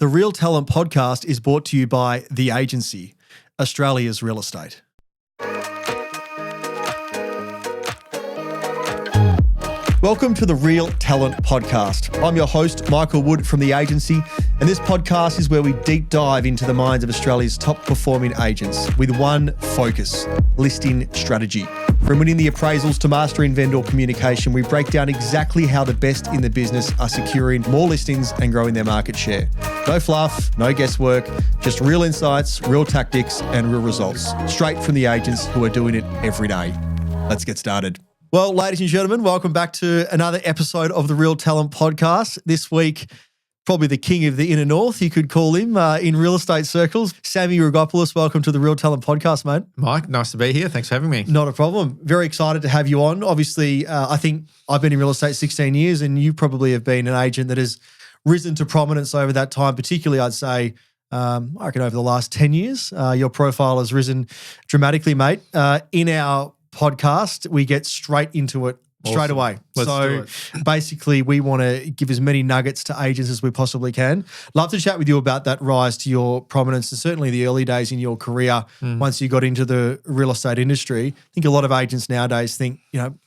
The Real Talent Podcast is brought to you by The Agency, Australia's real estate. Welcome to the Real Talent Podcast. I'm your host, Michael Wood from The Agency, and this podcast is where we deep dive into the minds of Australia's top performing agents with one focus: listing strategy. From winning the appraisals to mastering vendor communication, we break down exactly how the best in the business are securing more listings and growing their market share. No fluff, no guesswork, just real insights, real tactics, and real results, straight from the agents who are doing it every day. Let's get started. Well, ladies and gentlemen, welcome back to another episode of the Real Talent Podcast. This week, probably the king of the inner north, you could call him, in real estate circles. Sam Rigopoulos, welcome to the Real Talent Podcast, mate. Mike, nice to be here. Thanks for having me. Not a problem. Very excited to have you on. Obviously, I think I've been in real estate 16 years and you probably have been an agent that has risen to prominence over that time, particularly, I'd say, I reckon over the last 10 years. Your profile has risen dramatically, mate. In our podcast, we get straight into it straight away. Let's do it. Basically, we want to give as many nuggets to agents as we possibly can. Love to chat with you about that rise to your prominence and certainly the early days in your career once you got into the real estate industry. I think a lot of agents nowadays think,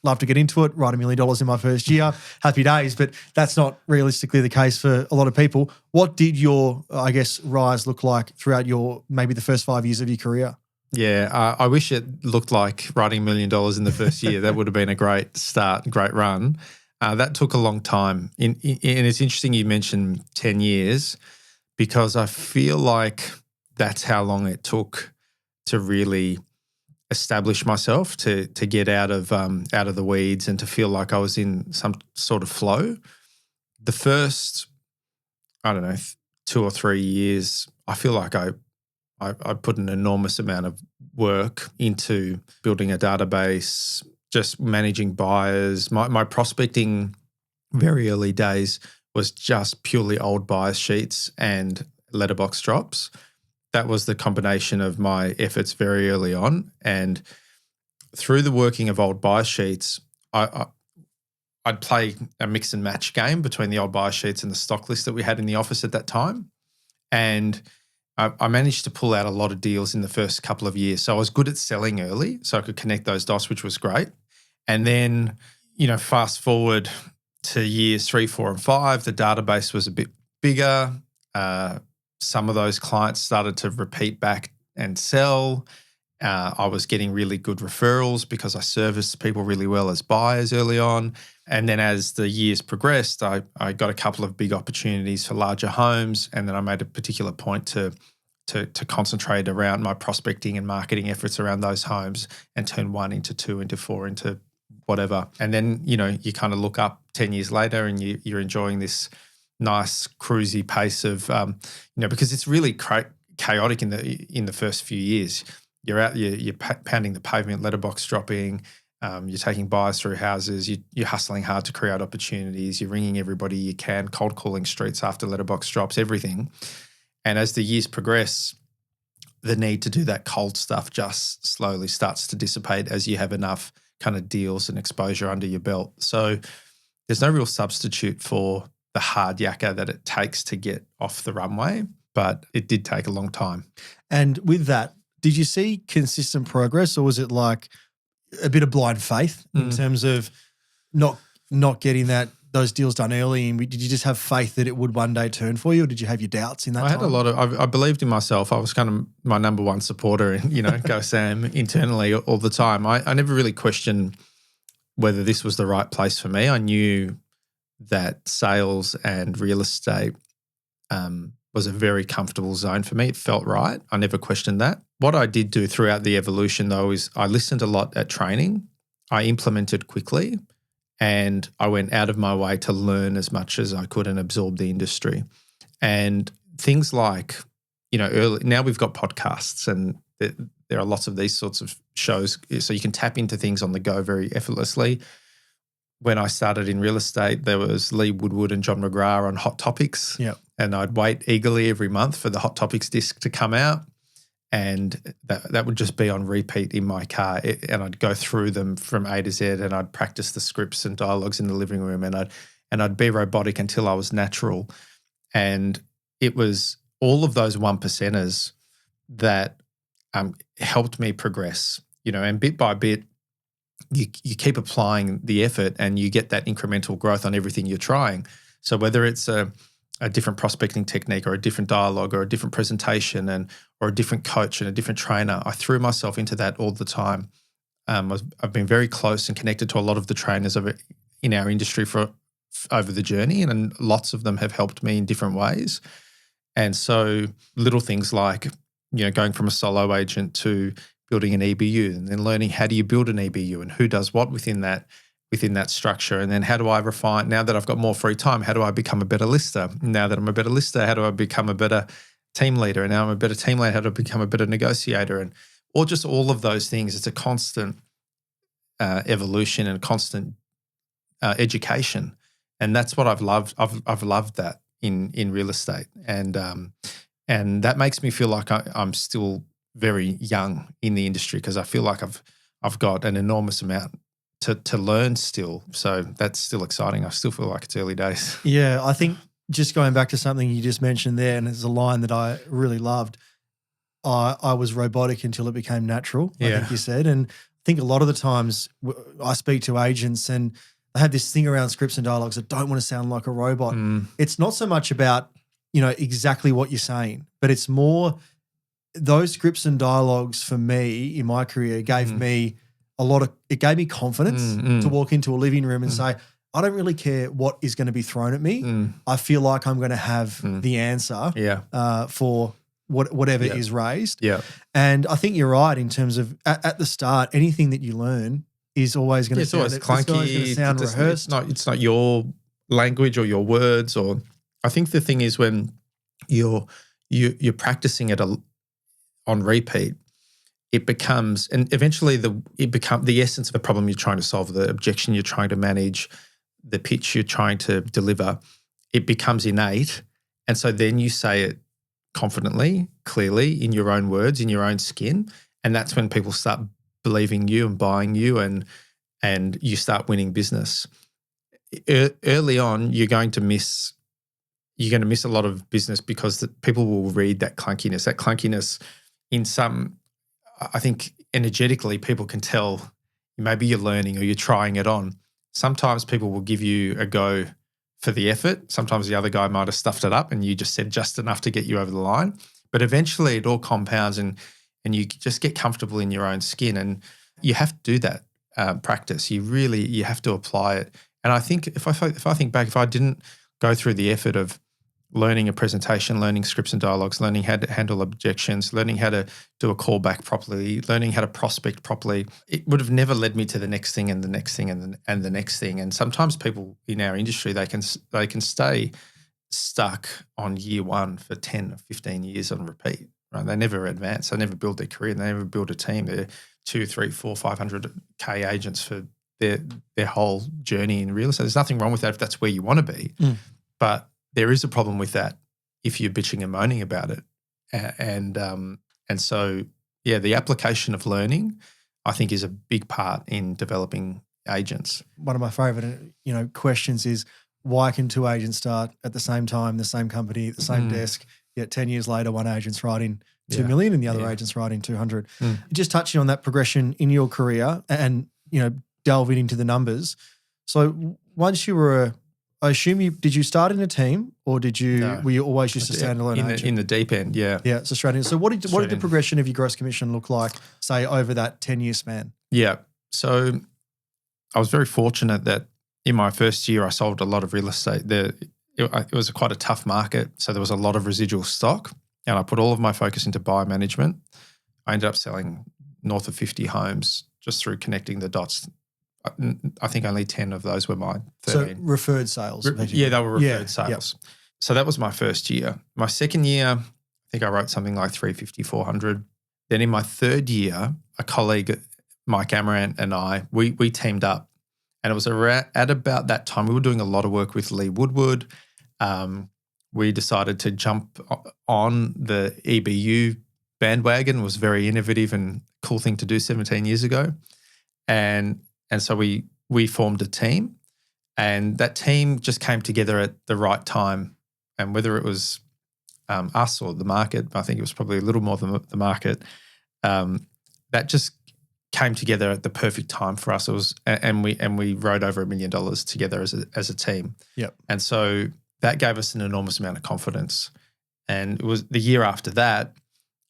love to get into it, write $1 million in my first year, happy days, but that's not realistically the case for a lot of people. What did your, rise look like throughout maybe the first 5 years of your career? Yeah, I wish it looked like writing $1 million in the first year. That would have been a great start, great run. That took a long time. And it's interesting you mentioned 10 years because I feel like that's how long it took to really establish myself, to get out of the weeds and to feel like I was in some sort of flow. The first, 2 or 3 years, I feel like I put an enormous amount of work into building a database, just managing buyers. My prospecting very early days was just purely old buyers sheets and letterbox drops. That was the combination of my efforts very early on. And through the working of old buyer sheets, I'd play a mix and match game between the old buyer sheets and the stock list that we had in the office at that time. And I managed to pull out a lot of deals in the first couple of years. So I was good at selling early, so I could connect those dots, which was great. And then, fast forward to years 3, 4, and 5, the database was a bit bigger. Some of those clients started to repeat back and sell. I was getting really good referrals because I serviced people really well as buyers early on. And then as the years progressed, I got a couple of big opportunities for larger homes. And then I made a particular point to concentrate around my prospecting and marketing efforts around those homes and turn 1 into 2 into 4 into whatever. And then, you kind of look up 10 years later and you're enjoying this nice cruisy pace of, because it's really chaotic in the first few years. You're out, you're pounding the pavement, letterbox dropping, you're taking buyers through houses, you're hustling hard to create opportunities, you're ringing everybody you can, cold calling streets after letterbox drops, everything. And as the years progress, the need to do that cold stuff just slowly starts to dissipate as you have enough kind of deals and exposure under your belt. So there's no real substitute for the hard yakka that it takes to get off the runway, but it did take a long time. And with that, did you see consistent progress or was it like a bit of blind faith in terms of not getting those deals done early? And did you just have faith that it would one day turn for you or did you have your doubts in that time? I believed in myself. I was kind of my number one supporter and, go Sam internally all the time. I never really questioned whether this was the right place for me. I knew that sales and real estate was a very comfortable zone for me. It felt right. I never questioned that. What I did do throughout the evolution, though, is I listened a lot at training. I implemented quickly and I went out of my way to learn as much as I could and absorb the industry. And things like, early now we've got podcasts and there are lots of these sorts of shows, so you can tap into things on the go very effortlessly. When I started in real estate, there was Lee Woodward and John McGrath on Hot Topics. Yeah. And I'd wait eagerly every month for the Hot Topics disc to come out. And that would just be on repeat in my car. And I'd go through them from A to Z and I'd practice the scripts and dialogues in the living room and I'd be robotic until I was natural. And it was all of those 1%ers that helped me progress, and bit by bit, you keep applying the effort and you get that incremental growth on everything you're trying. So whether it's a different prospecting technique or a different dialogue or a different presentation or a different coach and a different trainer, I threw myself into that all the time. I've been very close and connected to a lot of the trainers in our industry over the journey, and lots of them have helped me in different ways. And so little things like, going from a solo agent to building an EBU, and then learning how do you build an EBU and who does what within that structure. And then how do I refine, now that I've got more free time, how do I become a better lister? Now that I'm a better lister, how do I become a better team leader? And now I'm a better team leader, how do I become a better negotiator? Or just all of those things. It's a constant evolution and constant education. And that's what I've loved. I've loved that in real estate. And that makes me feel like I'm still very young in the industry, because I feel like I've got an enormous amount to learn still. So that's still exciting. I still feel like it's early days. Yeah, I think just going back to something you just mentioned there, and it's a line that I really loved, I was robotic until it became natural, I think you said. And I think a lot of the times I speak to agents and they have this thing around scripts and dialogues that don't want to sound like a robot. It's not so much about, exactly what you're saying, but it's more those scripts and dialogues for me in my career gave me it gave me confidence to walk into a living room and say, I don't really care what is going to be thrown at me. I feel like I'm going to have the answer for whatever is raised. Yeah. And I think you're right in terms of at the start, anything that you learn is always going to sound, always clunky. It's always going to sound rehearsed. It's not your language or your words. Or I think the thing is when you're practicing it on repeat, it becomes, and eventually the essence of the problem you're trying to solve, the objection you're trying to manage, the pitch you're trying to deliver, it becomes innate. And so then you say it confidently, clearly, in your own words, in your own skin. And that's when people start believing you and buying you, and you start winning business. Early on, you're going to miss a lot of business because people will read that clunkiness. That clunkiness I think energetically people can tell maybe you're learning or you're trying it on. Sometimes people will give you a go for the effort. Sometimes the other guy might have stuffed it up and you just said just enough to get you over the line. But eventually it all compounds and you just get comfortable in your own skin, and you have to do that practice. You have to apply it. And I think if I think back, if I didn't go through the effort of learning a presentation, learning scripts and dialogues, learning how to handle objections, learning how to do a callback properly, learning how to prospect properly, it would have never led me to the next thing and the next thing and the next thing. And sometimes people in our industry, they can stay stuck on year one for 10 or 15 years on repeat. Right? They never advance. They never build their career. They never build a team. They're 2, 3, 4, 500K agents for their whole journey in real estate. There's nothing wrong with that if that's where you want to be. But there is a problem with that if you're bitching and moaning about it. And so, the application of learning, I think, is a big part in developing agents. One of my favourite, questions is, why can two agents start at the same time, the same company, the same desk, yet 10 years later, one agent's writing 2 million and the other agent's writing 200? Just touching on that progression in your career and, delving into the numbers. So once you were I assume did you start in a team, or were you always just a standalone agent? In the deep end, yeah. Yeah, so straight in. So what did the progression of your gross commission look like, say, over that 10-year span? Yeah. So I was very fortunate that in my first year I sold a lot of real estate. It was quite a tough market, so there was a lot of residual stock, and I put all of my focus into buyer management. I ended up selling north of 50 homes just through connecting the dots. I think only 10 of those were mine. 13. So referred sales. Yeah, they were referred sales. Yep. So that was my first year. My second year, I think I wrote something like 350, 400. Then in my third year, a colleague, Mike Amarant, and I, we teamed up. And it was at about that time, we were doing a lot of work with Lee Woodward. We decided to jump on the EBU bandwagon. It was a very innovative and cool thing to do 17 years ago. And so we formed a team, and that team just came together at the right time. And whether it was us or the market, I think it was probably a little more than the market, that just came together at the perfect time for us. It was, and we wrote over $1 million together as a team. Yep. And so that gave us an enormous amount of confidence. And it was the year after that,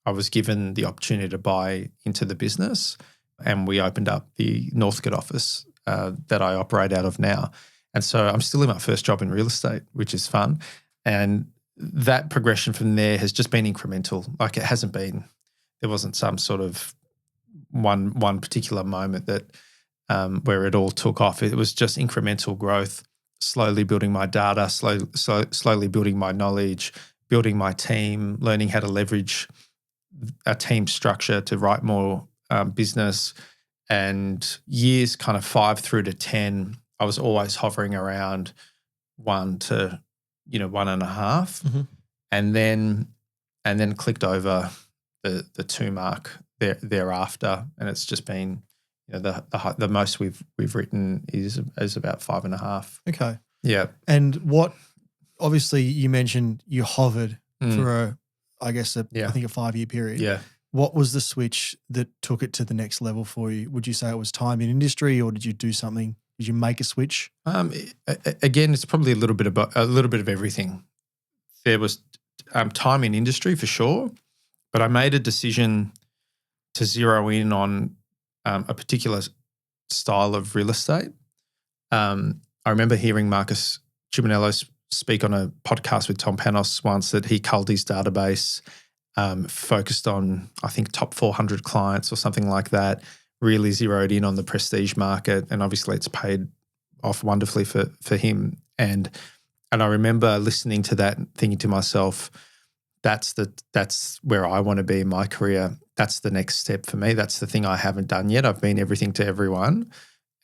I was given the opportunity to buy into the business, and we opened up the Northcote office that I operate out of now. And so I'm still in my first job in real estate, which is fun. And that progression from there has just been incremental. Like there wasn't some sort of one particular moment that where it all took off. It was just incremental growth, slowly building my data, slowly building my knowledge, building my team, learning how to leverage a team structure to write more business. And years kind of 5 through to 10, I was always hovering around 1 to 1.5, Mm-hmm. and then clicked over the 2 mark thereafter, and it's just been the most we've written is about 5.5. Okay. Yeah. And obviously you mentioned you hovered for I think a 5-year period. Yeah. What was the switch that took it to the next level for you? Would you say it was time in industry, or did you do something? Did you make a switch? Again, it's probably a little bit of everything. There was time in industry for sure, but I made a decision to zero in on a particular style of real estate. I remember hearing Marcus Chiminello speak on a podcast with Tom Panos once that he culled his database, focused on, I think, top 400 clients or something like that, really zeroed in on the prestige market, and obviously it's paid off wonderfully for him. And I remember listening to that and thinking to myself, that's where I want to be in my career. That's the next step for me. That's the thing I haven't done yet. I've been everything to everyone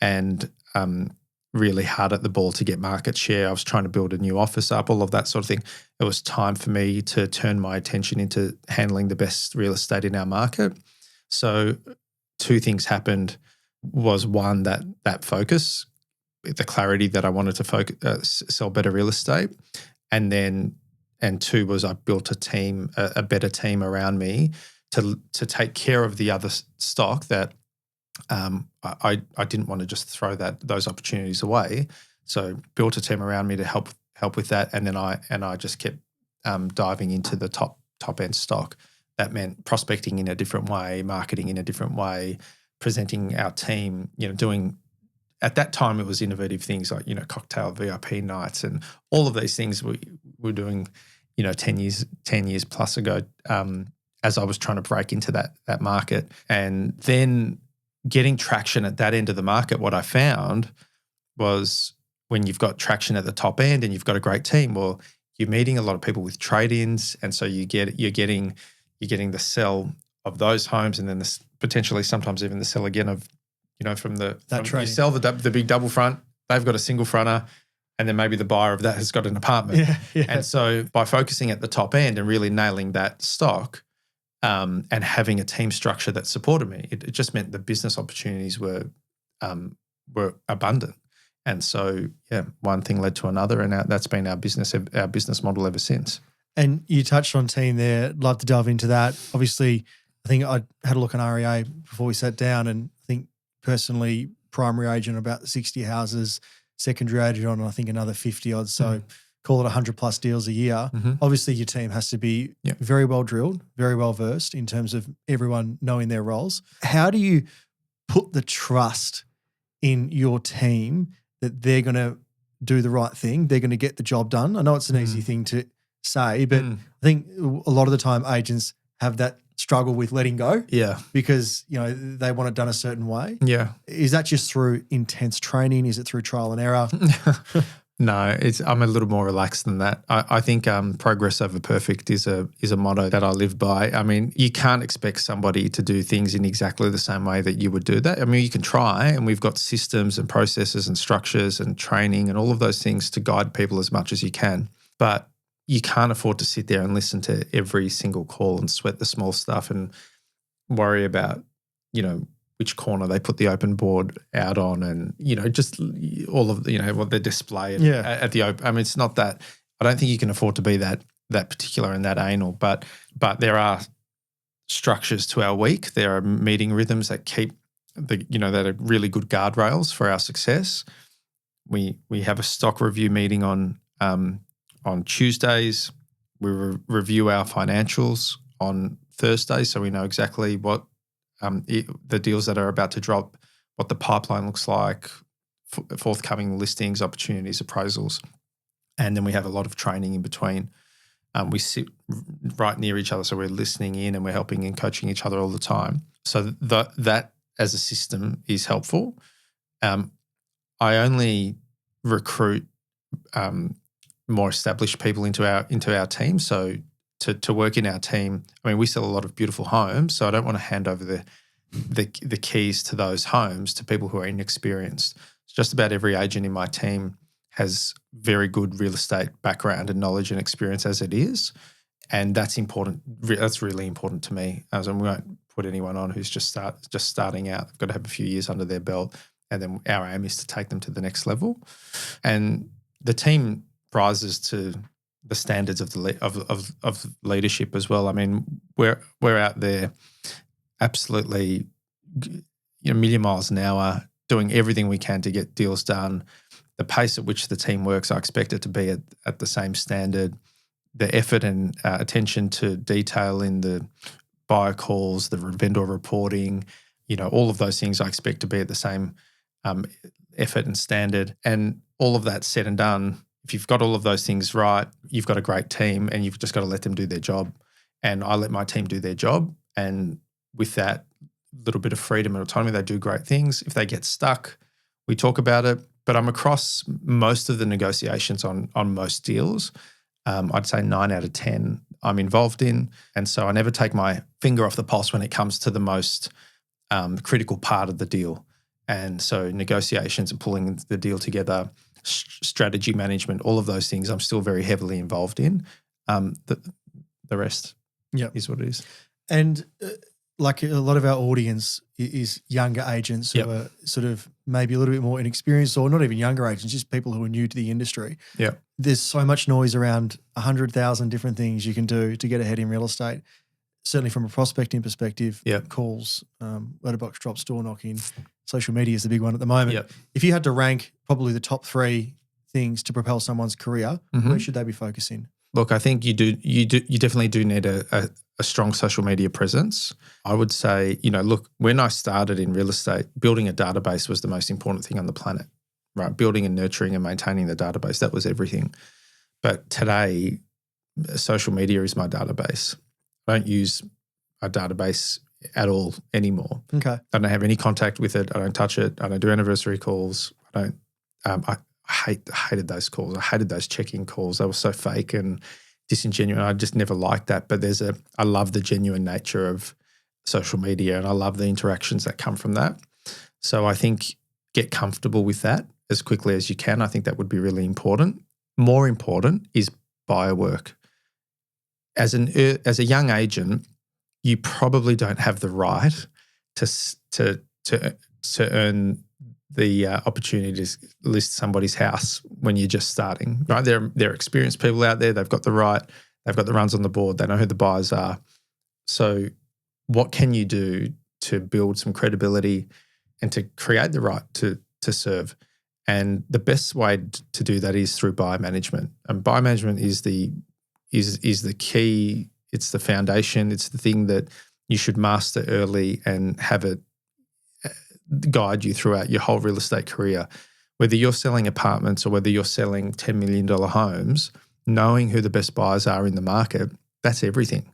and really hard at the ball to get market share. I was trying to build a new office up, all of that sort of thing. It was time for me to turn my attention into handling the best real estate in our market. So 2 things happened. Was one, that focus, the clarity that I wanted to sell better real estate, and 2 was I built a team, a better team around me to take care of the other stock that I didn't want to just throw those opportunities away. So built a team around me to help with that, and then I just kept diving into the top end stock. That meant prospecting in a different way, marketing in a different way, presenting our team, doing, at that time it was innovative things like, cocktail VIP nights and all of these things we were doing, 10 years plus ago, as I was trying to break into that market. And then getting traction at that end of the market, what I found was when you've got traction at the top end and you've got a great team, well, you're meeting a lot of people with trade-ins, and so you're getting the sell of those homes, and then potentially sometimes even the sell again of, you sell the big double front, they've got a single fronter, and then maybe the buyer of that has got an apartment. Yeah. And so by focusing at the top end and really nailing that stock, and having a team structure that supported me, it just meant the business opportunities were abundant. And so, one thing led to another, and that's been our business model ever since. And you touched on team there. I'd love to delve into that. Obviously, I think I had a look on REA before we sat down, and I think personally, primary agent on about 60 houses, secondary agent on I think another 50 odds. So call it 100 plus deals a year. Mm-hmm. Obviously, your team has to be very well drilled, very well versed in terms of everyone knowing their roles. How do you put the trust in your team that they're going to do the right thing, they're going to get the job done? I know it's an easy thing to say, but I think a lot of the time agents have that struggle with letting go. Yeah. Because, they want it done a certain way. Yeah. Is that just through intense training? Is it through trial and error? No, I'm a little more relaxed than that. I think progress over perfect is a motto that I live by. I mean, you can't expect somebody to do things in exactly the same way that you would do that. I mean, you can try, and we've got systems and processes and structures and training and all of those things to guide people as much as you can. But you can't afford to sit there and listen to every single call and sweat the small stuff and worry about, which corner they put the open board out on, and, just all of what they display at the open. I mean, it's not that. I don't think you can afford to be that that particular and that anal. But there are structures to our week. There are meeting rhythms that keep that are really good guardrails for our success. We have a stock review meeting on Tuesdays. We review our financials on Thursdays, so we know exactly what the deals that are about to drop, what the pipeline looks like, forthcoming listings, opportunities, appraisals, and then we have a lot of training in between. We sit right near each other, so we're listening in and we're helping and coaching each other all the time. So that as a system is helpful. I only recruit more established people into our team. So to work in our team, I mean, we sell a lot of beautiful homes, so I don't want to hand over the keys to those homes to people who are inexperienced. Just about every agent in my team has very good real estate background and knowledge and experience as it is, and that's important. That's really important to me. As we won't put anyone on who's just starting out. They've got to have a few years under their belt, and then our aim is to take them to the next level. And the team rises to the standards of leadership as well. I mean, we're out there absolutely, a million miles an hour, doing everything we can to get deals done. The pace at which the team works, I expect it to be at the same standard. The effort and attention to detail in the buyer calls, the vendor reporting, all of those things I expect to be at the same effort and standard. And all of that said and done, if you've got all of those things right, you've got a great team, and you've just got to let them do their job. And I let my team do their job. And with that little bit of freedom and autonomy, they do great things. If they get stuck, we talk about it. But I'm across most of the negotiations on most deals. I'd say 9 out of 10 I'm involved in. And so I never take my finger off the pulse when it comes to the most critical part of the deal. And so negotiations and pulling the deal together, strategy management, all of those things I'm still very heavily involved in. The rest is what it is. And like a lot of our audience is younger agents who are sort of maybe a little bit more inexperienced, or not even younger agents, just people who are new to the industry. Yeah. There's so much noise around 100,000 different things you can do to get ahead in real estate. Certainly from a prospecting perspective, calls, letterbox drops, door knocking, social media is the big one at the moment. Yep. If you had to rank probably the top 3 things to propel someone's career, where should they be focusing? Look, I think you definitely do need a strong social media presence. I would say, look, when I started in real estate, building a database was the most important thing on the planet, right? Building and nurturing and maintaining the database, that was everything. But today, social media is my database. I don't use a database at all anymore. Okay. I don't have any contact with it. I don't touch it. I don't do anniversary calls. I hated those calls. I hated those check-in calls. They were so fake and disingenuous. I just never liked that. But I love the genuine nature of social media, and I love the interactions that come from that. So I think get comfortable with that as quickly as you can. I think that would be really important. More important is buyer work. As a young agent, you probably don't have the right to earn the opportunity to list somebody's house when you're just starting, right? There are experienced people out there. They've got the runs on the board. They know who the buyers are. So what can you do to build some credibility and to create the right to serve? And the best way to do that is through buyer management. And buyer management is the key. It's the foundation. It's the thing that you should master early and have it guide you throughout your whole real estate career. Whether you're selling apartments or whether you're selling $10 million homes, knowing who the best buyers are in the market, that's everything.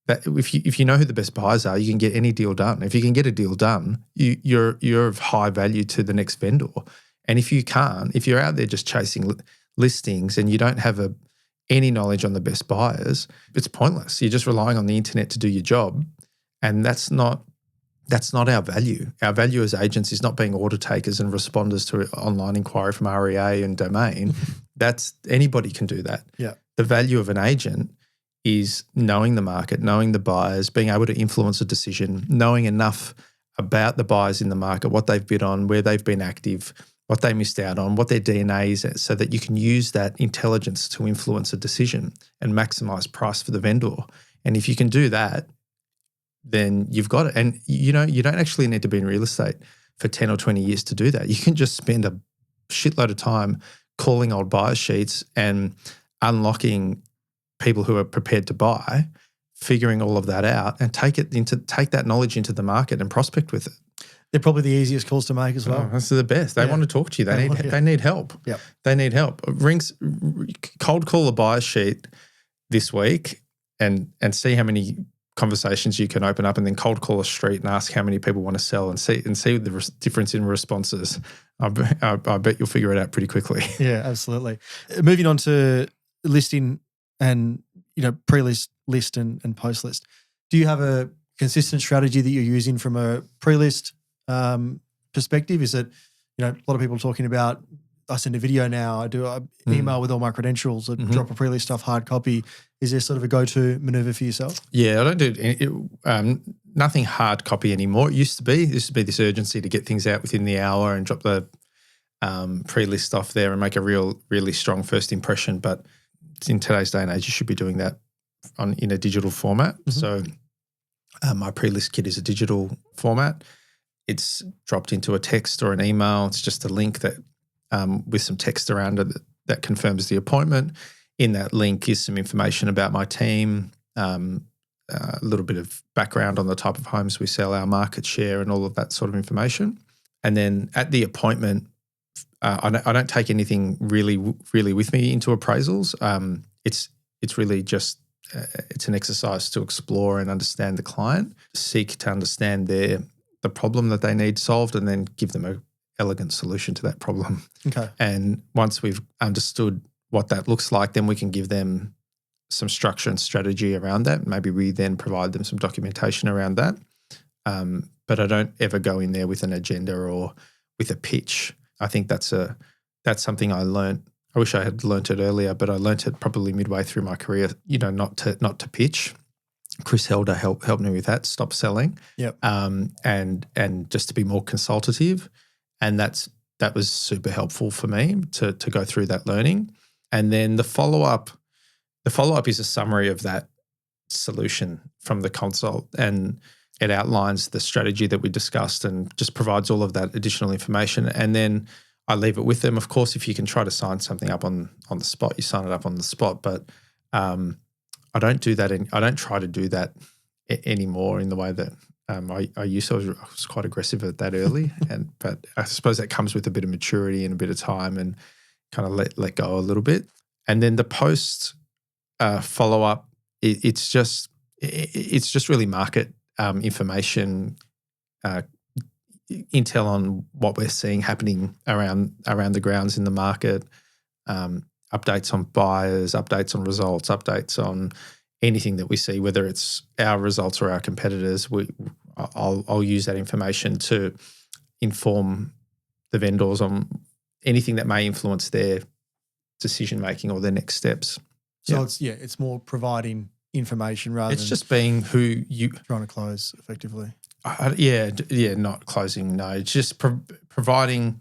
That if you know who the best buyers are, you can get any deal done. If you can get a deal done, you're of high value to the next vendor. And if you're out there just chasing listings and you don't have any knowledge on the best buyers, it's pointless. You're just relying on the internet to do your job, and that's not our value. Our value as agents is not being order takers and responders to online inquiry from REA and Domain. Anybody can do that. Yeah. The value of an agent is knowing the market, knowing the buyers, being able to influence a decision, knowing enough about the buyers in the market, what they've bid on, where they've been active, what they missed out on, what their DNA is, so that you can use that intelligence to influence a decision and maximize price for the vendor. And if you can do that, then you've got it. And, you don't actually need to be in real estate for 10 or 20 years to do that. You can just spend a shitload of time calling old buyer sheets and unlocking people who are prepared to buy, figuring all of that out, and take that knowledge into the market and prospect with it. They're probably the easiest calls to make as well. Oh, that's the best. They want to talk to you. They need help. Yep. They need help. Cold call a buyer sheet this week and see how many conversations you can open up, and then cold call a street and ask how many people want to sell, and see the difference in responses. I bet you'll figure it out pretty quickly. Yeah, absolutely. Moving on to listing and pre-list, list and post-list. Do you have a consistent strategy that you're using from a pre-list perspective? Is it, a lot of people talking about, I send a video now, I do an email with all my credentials, I drop a pre-list stuff, hard copy. Is there sort of a go-to maneuver for yourself? Yeah, I don't do nothing hard copy anymore. It used to be this urgency to get things out within the hour and drop the pre-list off there and make a really strong first impression. But in today's day and age, you should be doing that in a digital format. So my pre-list kit is a digital format. It's dropped into a text or an email. It's just a link that with some text around it that confirms the appointment. In that link is some information about my team, a little bit of background on the type of homes we sell, our market share, and all of that sort of information. And then at the appointment, I don't take anything really with me into appraisals. It's really just it's an exercise to explore and understand the client, seek to understand the problem that they need solved, and then give them an elegant solution to that problem. Okay. And once we've understood what that looks like, then we can give them some structure and strategy around that. Maybe we then provide them some documentation around that. But I don't ever go in there with an agenda or with a pitch. I think that's something I learned. I wish I had learnt it earlier, but I learnt it probably midway through my career, not to pitch. Chris Helder helped me with that, stop selling. Yep. And just to be more consultative. And that was super helpful for me to go through that learning. And then the follow-up is a summary of that solution from the consult, and it outlines the strategy that we discussed and just provides all of that additional information. And then I leave it with them. Of course, if you can try to sign something up on the spot, you sign it up on the spot. But I don't do that. I don't try to do that anymore in the way that I used to. I was quite aggressive at that early, but I suppose that comes with a bit of maturity and a bit of time, and kind of let go a little bit. And then the post follow up, it's just really market information, intel on what we're seeing happening around the grounds in the market, updates on buyers, updates on results, updates on anything that we see, whether it's our results or our competitors. I'll use that information to inform the vendors on anything that may influence their decision making or their next steps. So it's more providing information rather than just being who you trying to close effectively. Not closing. No, it's just providing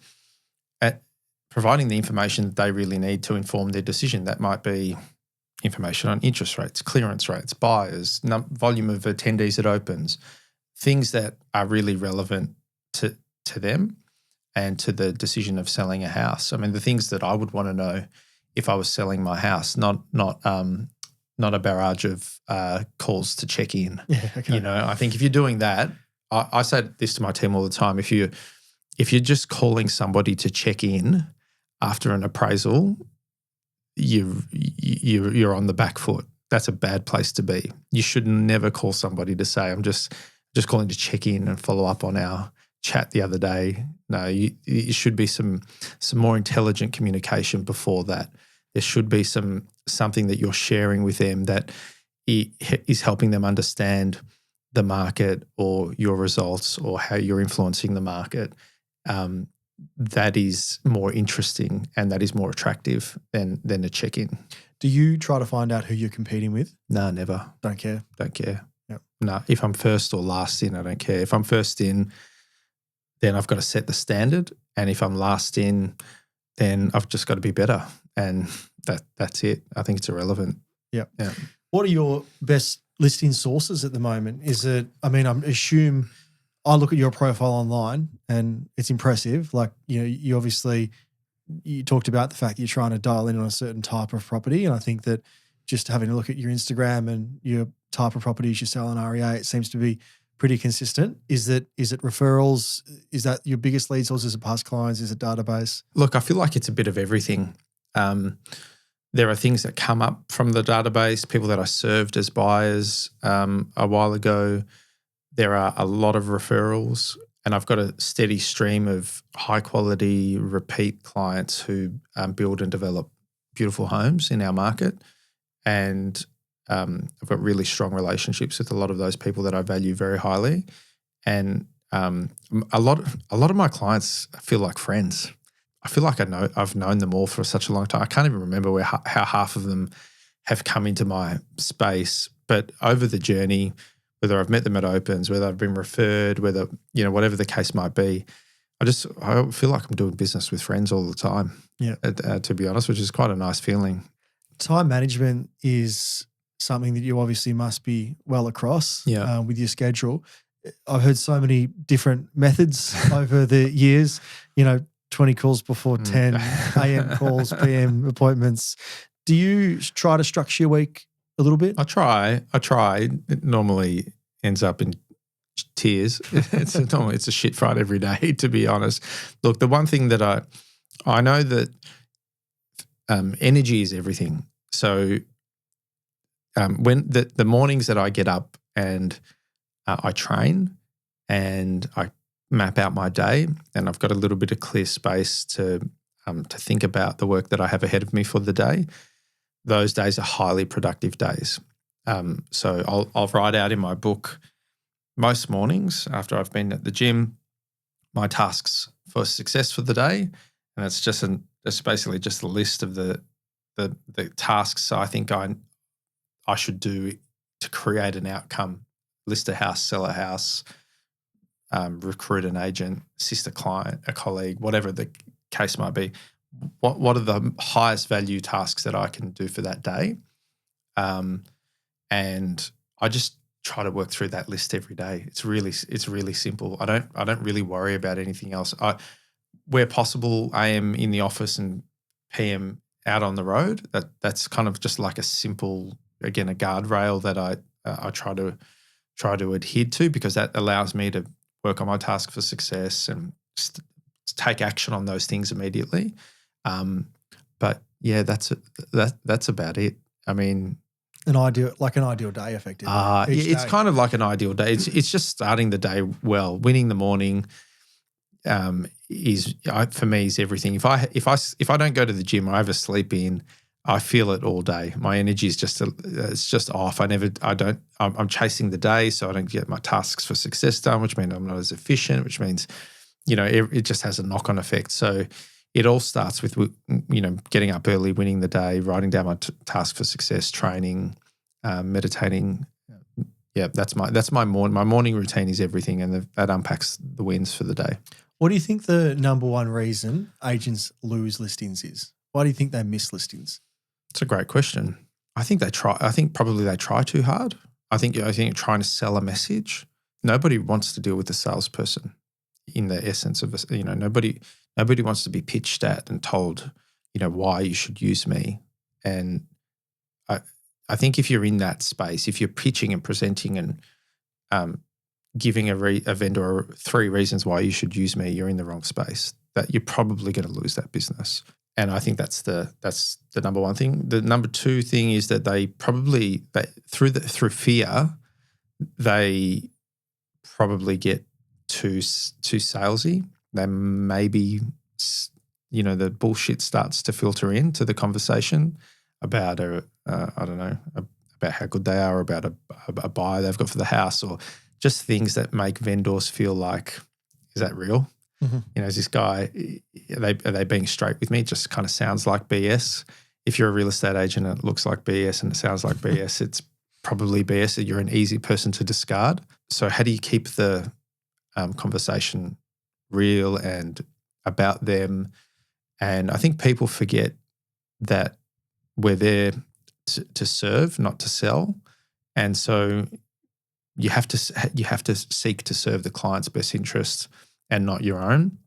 the information that they really need to inform their decision. That might be information on interest rates, clearance rates, buyers, volume of attendees at opens, things that are really relevant to them and to the decision of selling a house. I mean, the things that I would want to know if I was selling my house, not a barrage of calls to check in. Yeah, okay. I think if you're doing that, I say this to my team all the time. If you're just calling somebody to check in after an appraisal, you're on the back foot. That's a bad place to be. You should never call somebody to say, I'm just calling to check in and follow up on our chat the other day. No, it should be some more intelligent communication before that. There should be something that you're sharing with them that is helping them understand the market or your results or how you're influencing the market. That is more interesting and that is more attractive than a check-in. Do you try to find out who you're competing with? No, never. Don't care? Don't care. Yep. No, if I'm first or last in, I don't care. If I'm first in, then I've got to set the standard. And if I'm last in, then I've just got to be better. And that's it. I think it's irrelevant. Yep. Yeah. What are your best listing sources at the moment? Is it, I assume I look at your profile online and it's impressive. Like, you obviously, you talked about the fact that you're trying to dial in on a certain type of property. And I think that just having a look at your Instagram and your type of properties you sell on REA, it seems to be pretty consistent. Is it referrals? Is that your biggest lead source? Is it past clients? Is it database? Look, I feel like it's a bit of everything. There are things that come up from the database, people that I served as buyers a while ago. There are a lot of referrals, and I've got a steady stream of high-quality repeat clients who build and develop beautiful homes in our market. And I've got really strong relationships with a lot of those people that I value very highly. And a lot of my clients feel like friends. I feel like I've known them all for such a long time. I can't even remember how half of them have come into my space. But over the journey, whether I've met them at opens, whether I've been referred, whether, whatever the case might be, I feel like I'm doing business with friends all the time. Yeah. To be honest, which is quite a nice feeling. Time management is something that you obviously must be well across with your schedule. I've heard so many different methods over the years, 20 calls before 10, AM calls, PM appointments. Do you try to structure your week a little bit? I try. It normally ends up in tears. It's a shit fight every day, to be honest. Look, the one thing that I know that energy is everything. So when the mornings that I get up and I train and I map out my day, and I've got a little bit of clear space to think about the work that I have ahead of me for the day, those days are highly productive days. So I'll write out in my book most mornings after I've been at the gym my tasks for success for the day, and it's it's basically just a list of the tasks I think I should do to create an outcome. List a house, sell a house, recruit an agent, assist a client, a colleague, whatever the case might be. What are the highest value tasks that I can do for that day? And I just try to work through that list every day. It's really simple. I don't really worry about anything else. Where possible, I am in the office and PM out on the road. That's kind of just like a simple, again, a guardrail that I try to adhere to, because that allows me to work on my task for success and take action on those things immediately. But yeah, that's about it. I mean, an ideal day, effectively. It's kind of like an ideal day. It's just starting the day well. Winning the morning for me is everything. If I don't go to the gym or I have a sleep in, I feel it all day. My energy is just off. I'm chasing the day, so I don't get my tasks for success done, which means I'm not as efficient, which means, it just has a knock-on effect. So it all starts with, getting up early, winning the day, writing down my task for success, training, meditating. Yeah, that's my morning. My morning routine is everything, and that unpacks the wins for the day. What do you think the number one reason agents lose listings is? Why do you think they miss listings? It's a great question. I think probably they try too hard. I think trying to sell a message. Nobody wants to deal with a salesperson in the essence of nobody wants to be pitched at and told, why you should use me. And I think if you're in that space, if you're pitching and presenting and giving a vendor 3 reasons why you should use me, you're in the wrong space. That you're probably going to lose that business. And I think that's the number one thing. The number 2 thing is that through fear, they probably get too salesy. They maybe, the bullshit starts to filter into the conversation about about how good they are, about a buyer they've got for the house, or just things that make vendors feel like, is that real? Mm-hmm. Is this guy, are they being straight with me? It just kind of sounds like BS. If you're a real estate agent and it looks like BS and it sounds like BS, it's probably BS. You're an easy person to discard. So how do you keep the conversation real and about them. And I think people forget that we're there to serve, not to sell. And so you have to seek to serve the client's best interests and not your own.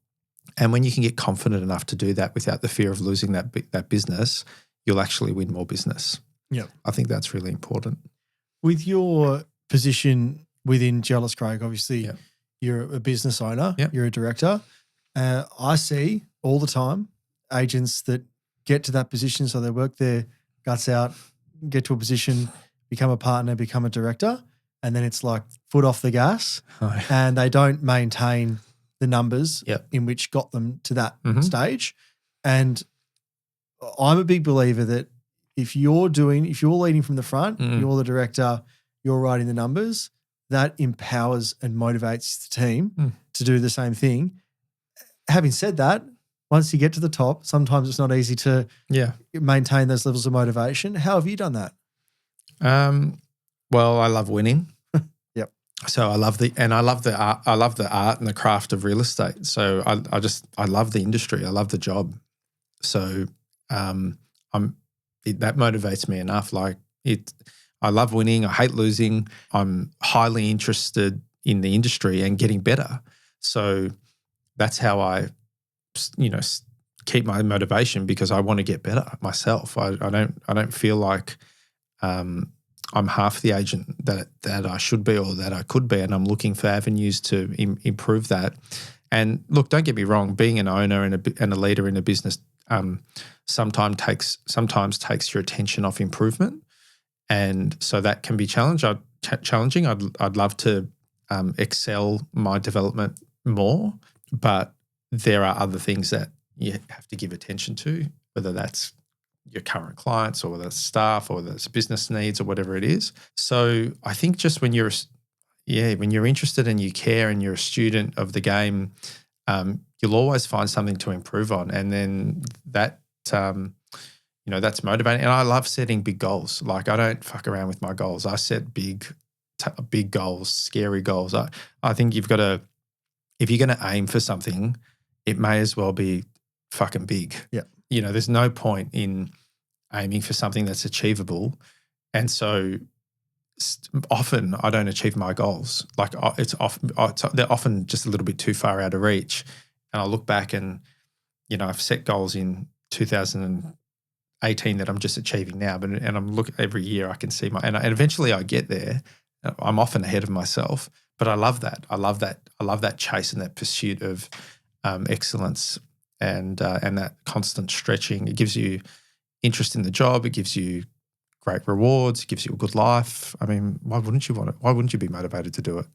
And when you can get confident enough to do that without the fear of losing that business, you'll actually win more business. Yeah, I think that's really important. With your position within Jellis Craig, obviously you're a business owner, you're a director. I see all the time agents that get to that position, so they work their guts out, get to a position, become a partner, become a director, and then it's like foot off the gas, and they don't maintain the numbers in which got them to that stage. And I'm a big believer that if you're leading from the front, you're the director, you're writing the numbers, that empowers and motivates the team to do the same thing. Having said that, once you get to the top, sometimes it's not easy to maintain those levels of motivation. How have you done that? Well, I love winning. Yep. So I love the art. I love the art and the craft of real estate. So I love the industry. I love the job. So that motivates me enough. I love winning. I hate losing. I'm highly interested in the industry and getting better. So that's how I, keep my motivation, because I want to get better myself. I don't feel like I'm half the agent that I should be or that I could be, and I'm looking for avenues to improve that. And look, don't get me wrong, being an owner and a leader in a business sometimes takes your attention off improvement, and so that can be challenging. I'd love to excel my development more, but there are other things that you have to give attention to, whether that's your current clients or whether it's staff or whether it's business needs or whatever it is. So I think just when you're interested and you care and you're a student of the game, you'll always find something to improve on. And then that's motivating. And I love setting big goals. Like, I don't fuck around with my goals. I set big goals, scary goals. I think if you're going to aim for something, it may as well be fucking big. Yeah. There's no point in aiming for something that's achievable. And so often I don't achieve my goals. Like, they're often just a little bit too far out of reach. And I look back and, I've set goals in 2018 that I'm just achieving now. And I'm looking every year, I can see and eventually I get there. I'm often ahead of myself, but I love that. I love that chase and that pursuit of excellence and that constant stretching. It gives you interest in the job. It gives you great rewards. It gives you a good life. I mean, why wouldn't you want it? Why wouldn't you be motivated to do it?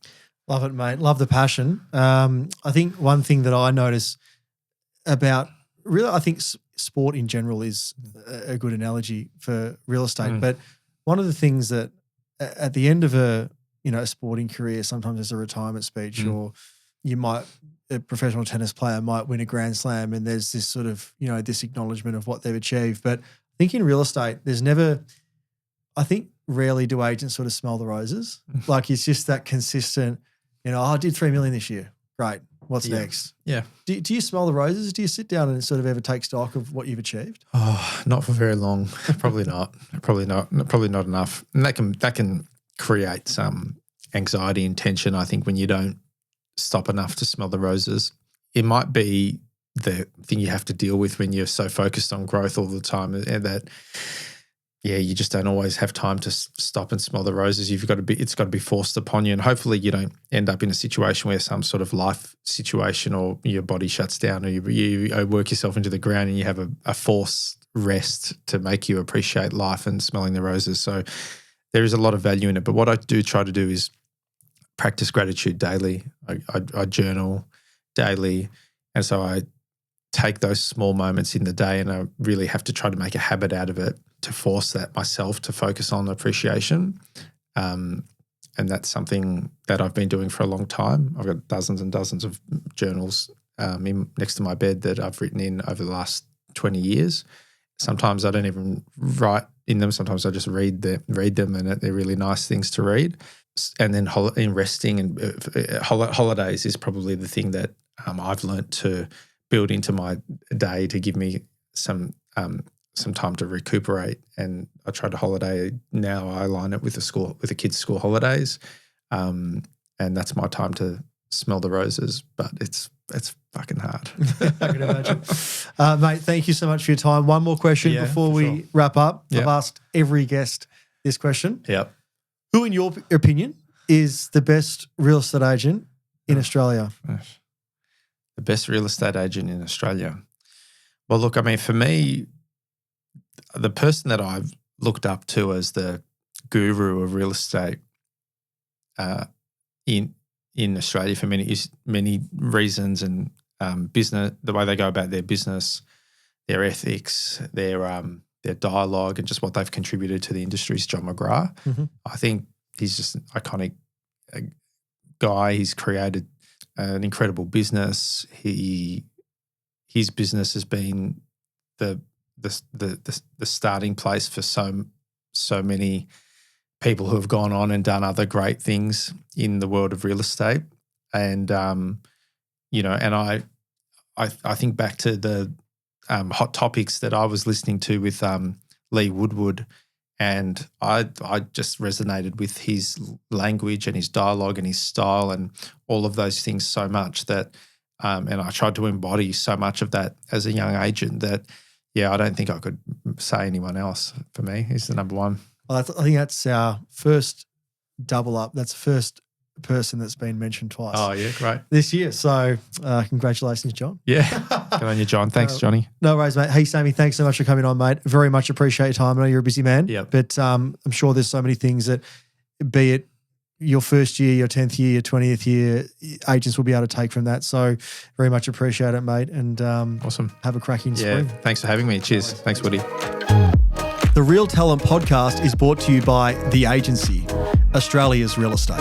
Love it, mate. Love the passion. I think one thing that I notice about I think sport in general is a good analogy for real estate. But one of the things that at the end of a sporting career, sometimes there's a retirement speech, or a professional tennis player might win a Grand Slam, and there's this sort of, this acknowledgement of what they've achieved. But I think in real estate, rarely do agents sort of smell the roses. Like, it's just that consistent, I did 3 million this year. Great. What's next? Yeah. Do you smell the roses? Do you sit down and sort of ever take stock of what you've achieved? Oh, not for very long. Probably not. Probably not enough. And that can create some anxiety and tension, I think, when you don't stop enough to smell the roses. It might be the thing you have to deal with when you're so focused on growth all the time, and that, you just don't always have time to stop and smell the roses. It's got to be forced upon you, and hopefully you don't end up in a situation where some sort of life situation or your body shuts down, or you work yourself into the ground and you have a forced rest to make you appreciate life and smelling the roses. So there is a lot of value in it. But what I do try to do is practice gratitude daily. I journal daily, and so I take those small moments in the day, and I really have to try to make a habit out of it to force that myself to focus on appreciation. And that's something that I've been doing for a long time. I've got dozens and dozens of journals next to my bed that I've written in over the last 20 years. Sometimes I don't even write in them. Sometimes I just read them, and they're really nice things to read. And then in resting and holidays is probably the thing that I've learnt to build into my day to give me some time to recuperate. And I try to holiday. Now I align it with the kids' school holidays. And that's my time to smell the roses, but it's fucking hard. I can imagine. Mate, thank you so much for your time. One more question before we wrap up. I've asked every guest this question. Yep. Who, in your opinion, is the best real estate agent in Australia? The best real estate agent in Australia? Well, look, I mean, for me, the person that I've looked up to as the guru of real estate in Australia for many reasons, and business, the way they go about their business, their ethics, their dialogue, and just what they've contributed to the industry is John McGrath. Mm-hmm. I think he's just an iconic guy. He's created an incredible business. His business has been the starting place for so many people who have gone on and done other great things in the world of real estate. And and I think back to the hot topics that I was listening to with Lee Woodward, and I just resonated with his language and his dialogue and his style and all of those things so much that and I tried to embody so much of that as a young agent that, I don't think I could say anyone else. For me, he's the number one. Well, I think that's our first double up. That's the first person that's been mentioned twice. Oh, yeah, great. This year. So congratulations, John. Yeah. Good on you, John. Thanks, Johnny. No worries, mate. Hey, Sammy, thanks so much for coming on, mate. Very much appreciate your time. I know you're a busy man. Yep. But I'm sure there's so many things that, be it your first year, your 10th year, your 20th year, agents will be able to take from that. So very much appreciate it, mate. And awesome. Have a cracking spring. Thanks for having me. Cheers. Thanks, Woody. The Real Talent Podcast is brought to you by The Agency, Australia's real estate.